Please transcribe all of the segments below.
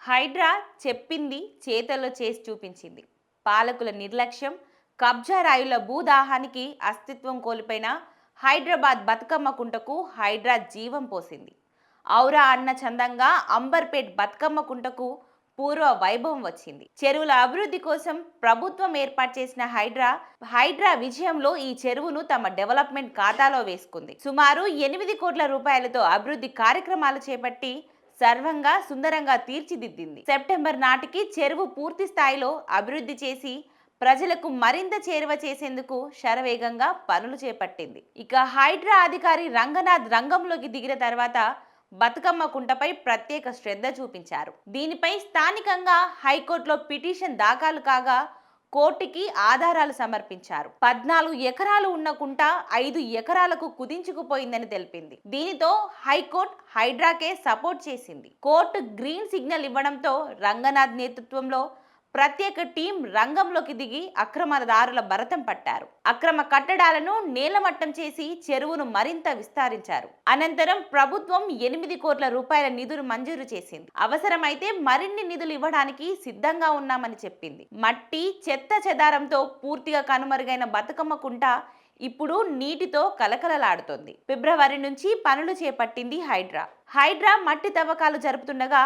హైడ్రా చెప్పింది చేతల్లో చేసి చూపించింది. పాలకుల నిర్లక్ష్యం, కబ్జా రాయుల భూదాహానికి అస్తిత్వం కోల్పోయిన హైదరాబాద్ బతుకమ్మ కుంటకు హైడ్రా జీవం పోసింది. ఔరా అన్న చందంగా అంబర్పేట్ బతుకమ్మ కుంటకు పూర్వ వైభవం వచ్చింది. చెరువుల అభివృద్ధి కోసం ప్రభుత్వం ఏర్పాటు చేసిన హైడ్రా విజయంలో ఈ చెరువును తమ డెవలప్మెంట్ ఖాతాలో వేసుకుంది. సుమారు 8 కోట్ల రూపాయలతో అభివృద్ధి కార్యక్రమాలు చేపట్టి సర్వంగా సుందరంగా తీర్చిదిద్దింది. సెప్టెంబర్ నాటికి చెరువు పూర్తి స్థాయిలో అభివృద్ధి చేసి ప్రజలకు మరింత చేరువ చేసేందుకు శరవేగంగా పనులు చేపట్టింది. ఇక హైడ్రా అధికారి రంగనాథ్ రంగంలోకి దిగిన తర్వాత బతుకమ్మ కుంటపై ప్రత్యేక శ్రద్ధ చూపించారు. దీనిపై స్థానికంగా హైకోర్టులో పిటిషన్ దాఖలు కాగా కోర్టుకి ఆధారాలు సమర్పించారు. 14 ఎకరాలు ఉన్న కుంట 5 ఎకరాలకు కుదించుకుపోయిందని తెలిపింది. దీనితో హైకోర్టు హైడ్రాకే సపోర్ట్ చేసింది. కోర్టు గ్రీన్ సిగ్నల్ ఇవ్వడంతో రంగనాథ్ నేతృత్వంలో ప్రత్యేక టీం రంగంలోకి దిగి అక్రమదారుల భరతం పట్టారు. అక్రమ కట్టడాలను నేలమట్టం చేసి చెరువును మరింత విస్తరించారు. అనంతరం ప్రభుత్వం 8 కోట్ల రూపాయల నిధులు మంజూరు చేసింది. అవసరమైతే మరిన్ని నిధులు ఇవ్వడానికి సిద్ధంగా ఉన్నామని చెప్పింది. మట్టి చెత్త చెదారంతో పూర్తిగా కనుమరుగైన బతుకమ్మ కుంట ఇప్పుడు నీటితో కలకలలాడుతోంది. ఫిబ్రవరి నుంచి పనులు చేపట్టింది హైడ్రా మట్టి తవ్వకాలు జరుపుతుండగా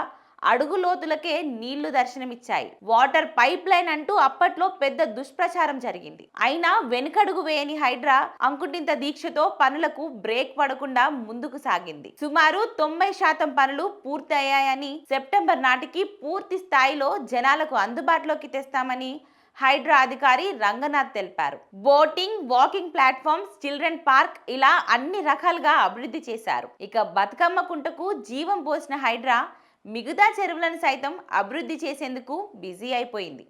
అడుగు లోతులకే నీళ్లు దర్శనమిచ్చాయి. వాటర్ పైప్ లైన్ అంటూ అప్పట్లో పెద్ద దుష్ప్రచారం జరిగింది. అయినా వెనుకడుగు వేయని హైడ్రా అంకుటింత దీక్షతో పనులకు బ్రేక్ పడకుండా ముందుకు సాగింది. సుమారు 90% పనులు పూర్తి అయ్యాయని, సెప్టెంబర్ నాటికి పూర్తి స్థాయిలో జనాలకు అందుబాటులోకి తెస్తామని హైడ్రా అధికారి రంగనాథ్ తెలిపారు. Boating, walking platforms, children park ఇలా అన్ని రకాలుగా అభివృద్ధి చేశారు. ఇక బతుకమ్మ కుంటకు జీవం పోసిన హైడ్రా మిగతా చెరువులను సైతం అభివృద్ధి చేసేందుకు బిజీ అయిపోయింది.